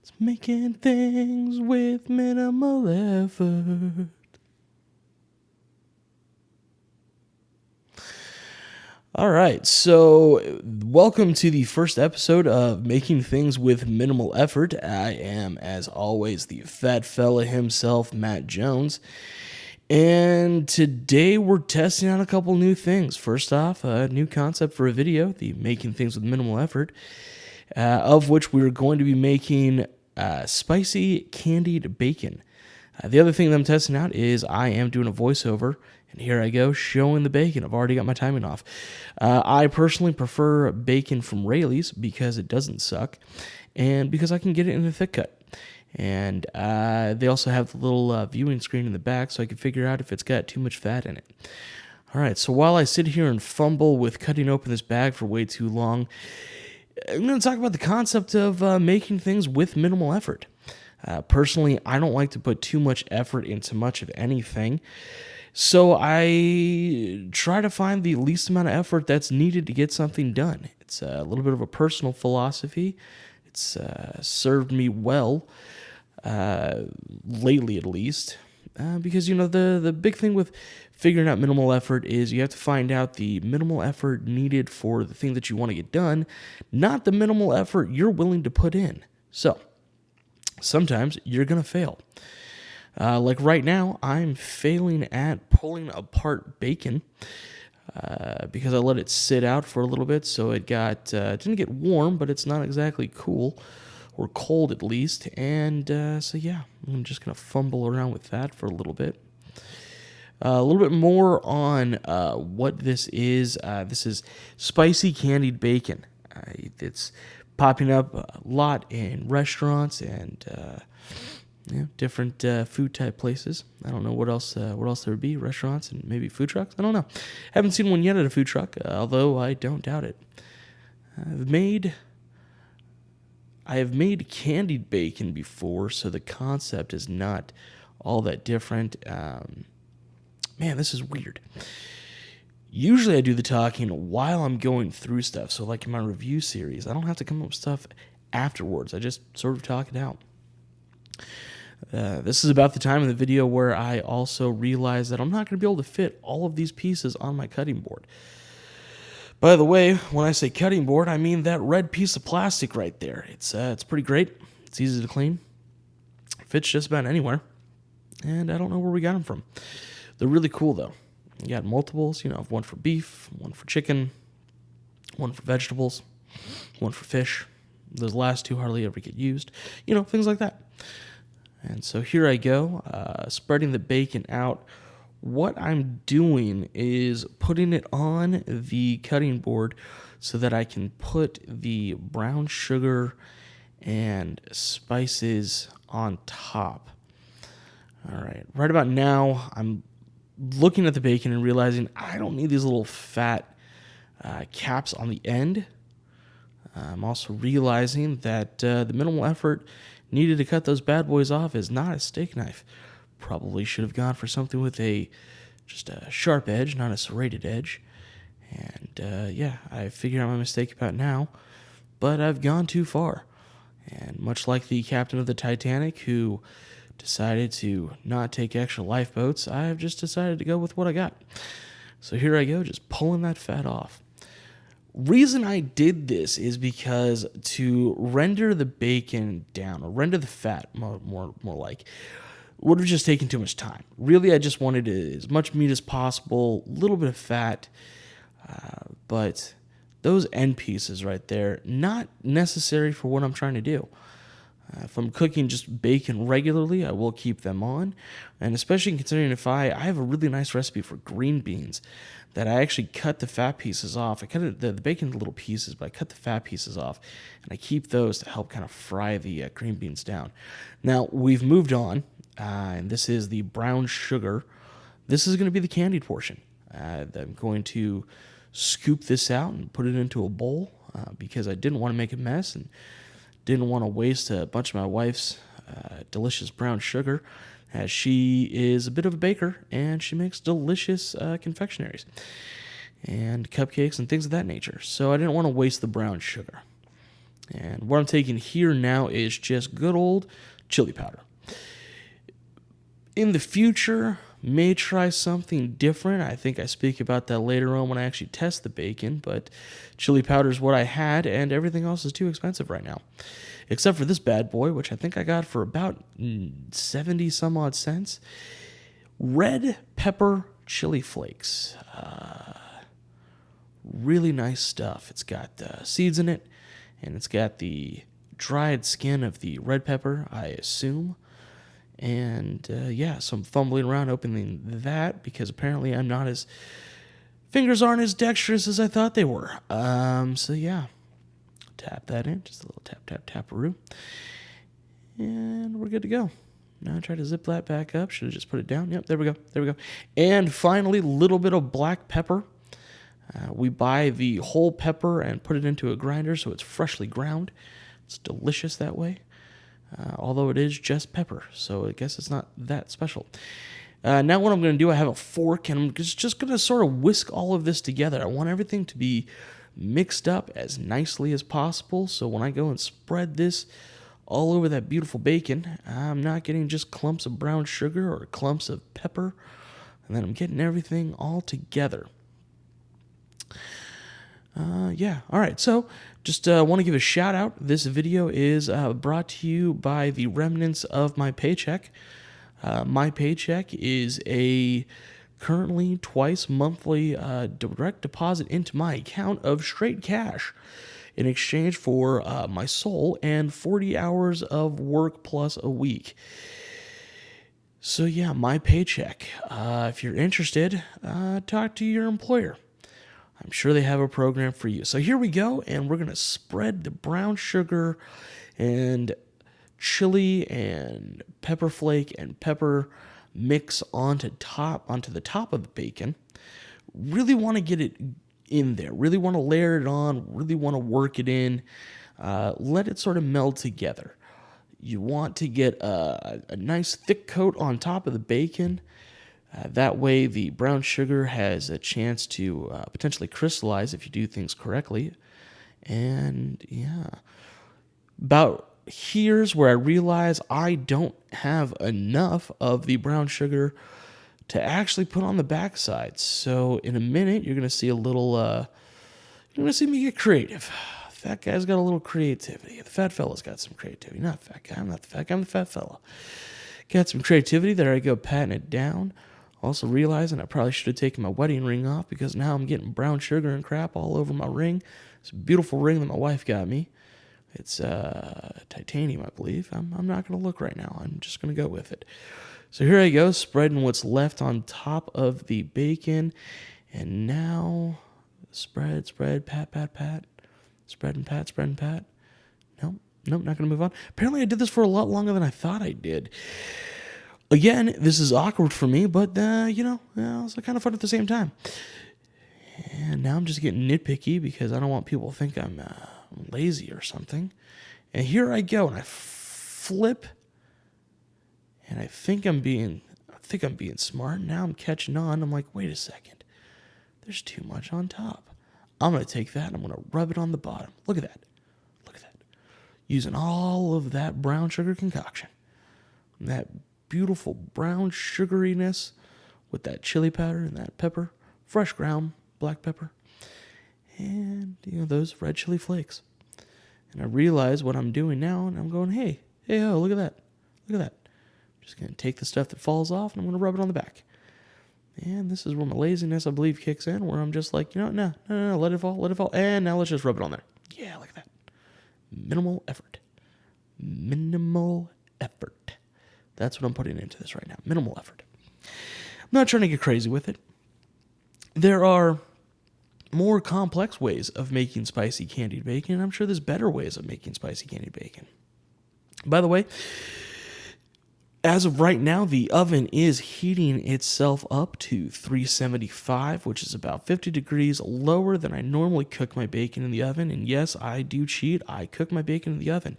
It's making things with minimal effort. All right, so welcome to the first episode of Making Things with Minimal Effort. I am, as always, the fat fella himself, Matt Jones. And today we're testing out a couple new things. First off, a new concept for a video, the Making Things with Minimal Effort, of which we're going to be making Spicy Candied Bacon. The other thing that I'm testing out is I am doing a voiceover, and here I go, showing the bacon. I've already got my timing off. I personally prefer bacon from Rayleigh's because it doesn't suck, and because I can get it in a thick cut. And they also have the little viewing screen in the back, so I can figure out if it's got too much fat in it. All right, so while I sit here and fumble with cutting open this bag for way too long, I'm going to talk about the concept of making things with minimal effort. Personally, I don't like to put too much effort into much of anything, so I try to find the least amount of effort that's needed to get something done. It's a little bit of a personal philosophy. It's served me well, lately at least, because, the big thing with figuring out minimal effort is you have to find out the minimal effort needed for the thing that you want to get done, not the minimal effort you're willing to put in. So sometimes you're going to fail. Like right now, I'm failing at pulling apart bacon because I let it sit out for a little bit, so it didn't get warm, but it's not exactly cool, or cold at least, and so yeah, I'm just going to fumble around with that for a little bit. A little bit more on what this is. This is Spicy Candied Bacon. It's popping up a lot in restaurants and different food type places. I don't know what else there would be. Restaurants and maybe food trucks. I don't know. Haven't seen one yet at a food truck, although I don't doubt it. I have made candied bacon before, so the concept is not all that different. Man, this is weird. Usually I do the talking while I'm going through stuff. So like in my review series, I don't have to come up with stuff afterwards. I just sort of talk it out. This is about the time in the video where I also realize that I'm not going to be able to fit all of these pieces on my cutting board. By the way, when I say cutting board, I mean that red piece of plastic right there. It's pretty great. It's easy to clean. Fits just about anywhere. And I don't know where we got them from. They're really cool, though. You got multiples, one for beef, one for chicken, one for vegetables, one for fish. Those last two hardly ever get used. Things like that. And so here I go, spreading the bacon out. What I'm doing is putting it on the cutting board so that I can put the brown sugar and spices on top. All right, right about now, I'm looking at the bacon and realizing I don't need these little fat caps on the end. I'm also realizing that the minimal effort needed to cut those bad boys off is not a steak knife. Probably should have gone for something with just a sharp edge, not a serrated edge. And I figured out my mistake about now, but I've gone too far. And much like the captain of the Titanic who decided to not take extra lifeboats, I've just decided to go with what I got. So here I go, just pulling that fat off. Reason I did this is because to render the bacon down, or render the fat more like, would have just taken too much time. Really, I just wanted as much meat as possible, a little bit of fat, but those end pieces right there, not necessary for what I'm trying to do. If I'm cooking just bacon regularly, I will keep them on. And especially considering if I have a really nice recipe for green beans that I actually cut the fat pieces off. I cut the bacon into little pieces, but I cut the fat pieces off. And I keep those to help kind of fry the green beans down. Now, we've moved on, and this is the brown sugar. This is going to be the candied portion. I'm going to scoop this out and put it into a bowl because I didn't want to make a mess and didn't want to waste a bunch of my wife's delicious brown sugar, as she is a bit of a baker and she makes delicious confectionaries and cupcakes and things of that nature. So I didn't want to waste the brown sugar. And what I'm taking here now is just good old chili powder. In the future, may try something different. I think I speak about that later on when I actually test the bacon, but chili powder is what I had, and everything else is too expensive right now. Except for this bad boy, which I think I got for about 70 some odd cents. Red pepper chili flakes. Really nice stuff. It's got seeds in it, and it's got the dried skin of the red pepper, I assume. And yeah, so I'm fumbling around opening that because apparently fingers aren't as dexterous as I thought they were. So yeah, tap that in, just a little tap, tap, taparoo. And we're good to go. Now I try to zip that back up. Should have just put it down. Yep, there we go. There we go. And finally, a little bit of black pepper. We buy the whole pepper and put it into a grinder so it's freshly ground. It's delicious that way. Although it is just pepper, so I guess it's not that special. Now what I'm going to do, I have a fork, and I'm just going to sort of whisk all of this together. I want everything to be mixed up as nicely as possible, so when I go and spread this all over that beautiful bacon, I'm not getting just clumps of brown sugar or clumps of pepper, and then I'm getting everything all together. Yeah, all right, so just want to give a shout out. This video is brought to you by the remnants of my paycheck. My paycheck is a currently twice monthly direct deposit into my account of straight cash in exchange for my soul and 40 hours of work plus a week. So yeah, my paycheck. If you're interested, talk to your employer. I'm sure they have a program for you. So here we go, and we're going to spread the brown sugar and chili and pepper flake and pepper mix onto the top of the bacon. Really want to get it in there. Really want to layer it on. Really want to work it in. Let it sort of meld together. You want to get a nice thick coat on top of the bacon. That way the brown sugar has a chance to potentially crystallize if you do things correctly. And yeah, about here's where I realize I don't have enough of the brown sugar to actually put on the backside. So in a minute, you're going to see you're going to see me get creative. Fat guy's got a little creativity. The fat fella's got some creativity. Not the fat guy. I'm not the fat guy. I'm the fat fella. Got some creativity. There I go, patting it down. Also realizing I probably should have taken my wedding ring off because now I'm getting brown sugar and crap all over my ring. It's a beautiful ring that my wife got me. It's titanium, I believe. I'm not going to look right now. I'm just going to go with it. So here I go, spreading what's left on top of the bacon. And now spread, pat, pat, pat. Spread and pat, spread and pat. Nope, not going to move on. Apparently I did this for a lot longer than I thought I did. Again, this is awkward for me, but, it's kind of fun at the same time. And now I'm just getting nitpicky because I don't want people to think I'm lazy or something. And here I go, and I flip, and I think I'm being smart. Now I'm catching on. I'm like, wait a second. There's too much on top. I'm going to take that, and I'm going to rub it on the bottom. Look at that. Look at that. Using all of that brown sugar concoction. That beautiful brown sugariness with that chili powder and that pepper, fresh ground black pepper, and those red chili flakes. And I realize what I'm doing now, and I'm going, hey, oh, look at that. I'm just going to take the stuff that falls off, and I'm going to rub it on the back. And this is where my laziness, I believe, kicks in, where I'm just like, no, let it fall, and now let's just rub it on there. Yeah, look at that. Minimal effort. That's what I'm putting into this right now. Minimal effort. I'm not trying to get crazy with it. There are more complex ways of making spicy candied bacon, and I'm sure there's better ways of making spicy candied bacon. By the way, as of right now, the oven is heating itself up to 375, which is about 50 degrees lower than I normally cook my bacon in the oven. And yes, I do cheat. I cook my bacon in the oven.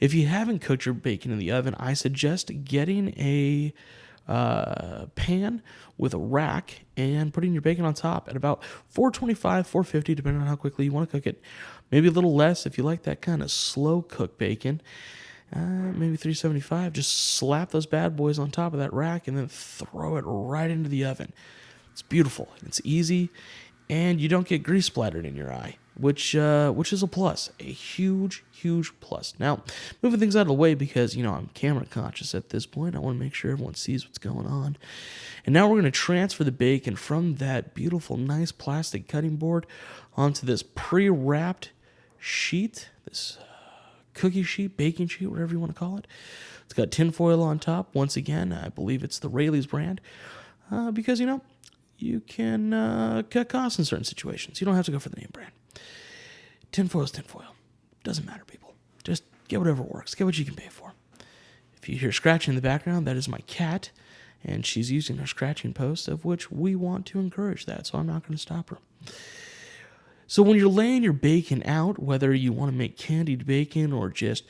If you haven't cooked your bacon in the oven, I suggest getting a pan with a rack and putting your bacon on top at about 425, 450, depending on how quickly you want to cook it. Maybe a little less if you like that kind of slow cook bacon. Maybe 375. Just slap those bad boys on top of that rack and then throw it right into the oven. It's beautiful. It's easy, and you don't get grease splattered in your eye, which is a plus, a huge, huge plus. Now, moving things out of the way because, I'm camera conscious at this point. I want to make sure everyone sees what's going on. And now we're going to transfer the bacon from that beautiful, nice plastic cutting board onto this pre-wrapped sheet, this cookie sheet, baking sheet, whatever you want to call it. It's got tin foil on top. Once again, I believe it's the Rayleigh's brand because, you can cut costs in certain situations. You don't have to go for the name brand. Tinfoil is tinfoil. Doesn't matter, people. Just get whatever works. Get what you can pay for. If you hear scratching in the background, that is my cat, and she's using her scratching post, of which we want to encourage that, so I'm not going to stop her. So when you're laying your bacon out, whether you want to make candied bacon or just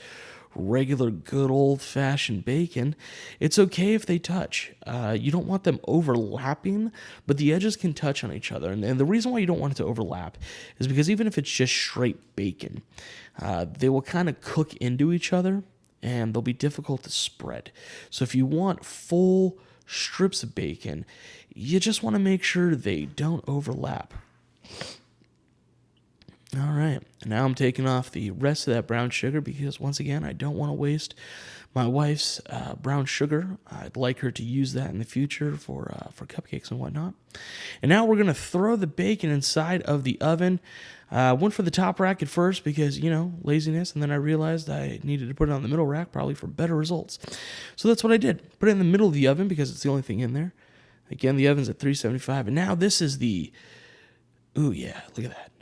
regular good old-fashioned bacon, it's okay if they touch. You don't want them overlapping, but the edges can touch on each other. And the reason why you don't want it to overlap is because even if it's just straight bacon, they will kind of cook into each other, and they'll be difficult to spread. So if you want full strips of bacon, you just want to make sure they don't overlap. All right, now I'm taking off the rest of that brown sugar because, once again, I don't want to waste my wife's brown sugar. I'd like her to use that in the future for cupcakes and whatnot. And now we're going to throw the bacon inside of the oven. Went for the top rack at first because, laziness, and then I realized I needed to put it on the middle rack probably for better results. So that's what I did. Put it in the middle of the oven because it's the only thing in there. Again, the oven's at 375, and now this is the, ooh yeah, look at that.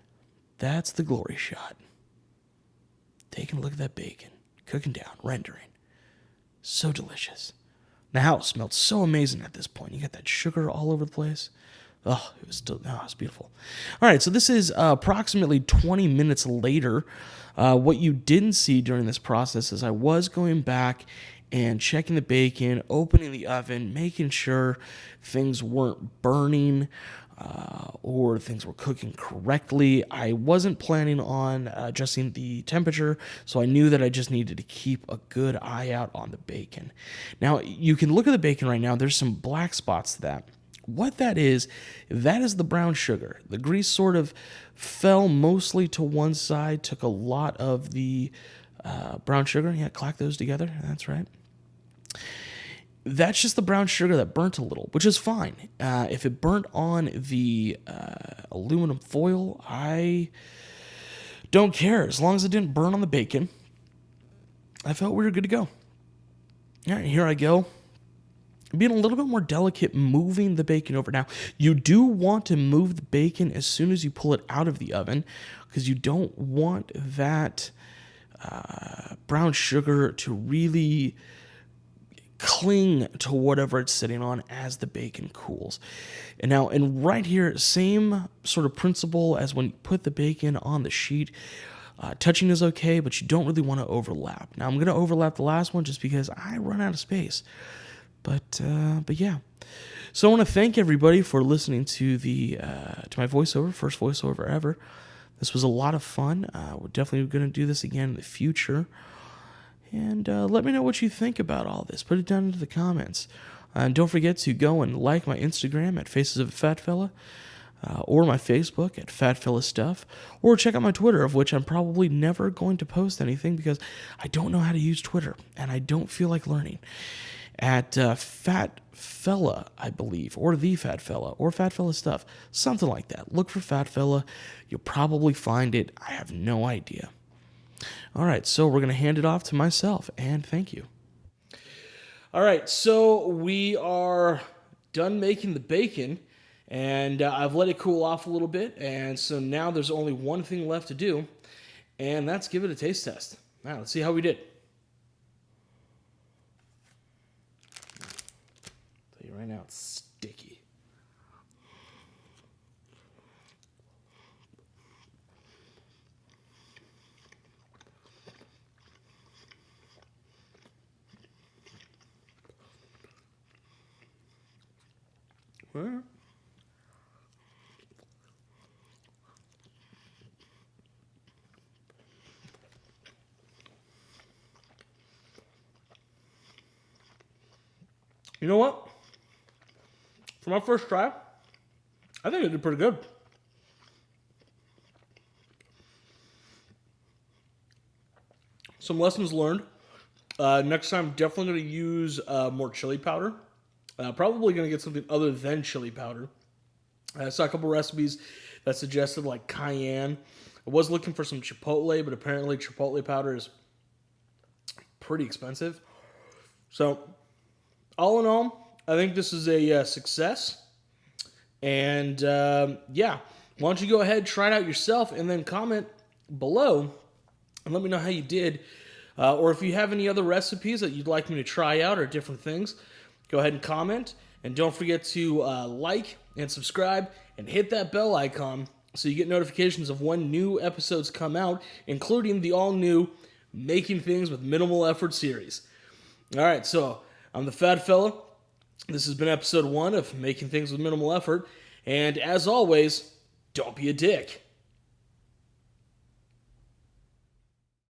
That's the glory shot. Taking a look at that bacon, cooking down, rendering. So delicious. The house smelled so amazing at this point. You got that sugar all over the place. Oh, it's beautiful. All right, so this is approximately 20 minutes later. What you didn't see during this process is I was going back and checking the bacon, opening the oven, making sure things weren't burning, or things were cooking correctly. I wasn't planning on adjusting the temperature, so I knew that I just needed to keep a good eye out on the bacon. Now, you can look at the bacon right now. There's some black spots to that. What that is the brown sugar. The grease sort of fell mostly to one side, took a lot of the brown sugar. Yeah, clack those together. That's right. That's just the brown sugar that burnt a little, which is fine. If it burnt on the aluminum foil, I don't care. As long as it didn't burn on the bacon, I felt we were good to go. All right, here I go. Being a little bit more delicate, moving the bacon over. Now, you do want to move the bacon as soon as you pull it out of the oven because you don't want that brown sugar to really cling to whatever it's sitting on as the bacon cools. And right here, same sort of principle as when you put the bacon on the sheet. Touching is okay, but you don't really want to overlap. Now, I'm going to overlap the last one just because I run out of space. But yeah. So I want to thank everybody for listening to to my voiceover, first voiceover ever. This was a lot of fun. We're definitely going to do this again in the future. And let me know what you think about all this. Put it down into the comments. And don't forget to go and like my Instagram at Faces of a Fat Fella, or my Facebook at Fat Fella Stuff, or check out my Twitter, of which I'm probably never going to post anything because I don't know how to use Twitter, and I don't feel like learning. At Fat Fella, I believe, or The Fat Fella, or Fat Fella Stuff, something like that. Look for Fat Fella. You'll probably find it. I have no idea. All right, so we're going to hand it off to myself, and thank you. All right, so we are done making the bacon, and I've let it cool off a little bit, and so now there's only one thing left to do, and that's give it a taste test. All right, let's see how we did. I'll tell you right now, it's sticky. Well, you know what? For my first try, I think I did pretty good. Some lessons learned. Next time, definitely going to use more chili powder. Probably going to get something other than chili powder. I saw a couple recipes that suggested like cayenne. I was looking for some chipotle, but apparently chipotle powder is pretty expensive. So, all in all, I think this is a success. And yeah, why don't you go ahead, try it out yourself, and then comment below and let me know how you did. Or if you have any other recipes that you'd like me to try out or different things, go ahead and comment. And don't forget to like and subscribe and hit that bell icon so you get notifications of when new episodes come out, including the all-new Making Things with Minimal Effort series. All right, so I'm the Fat Fella. This has been episode 1 of Making Things with Minimal Effort. And as always, don't be a dick.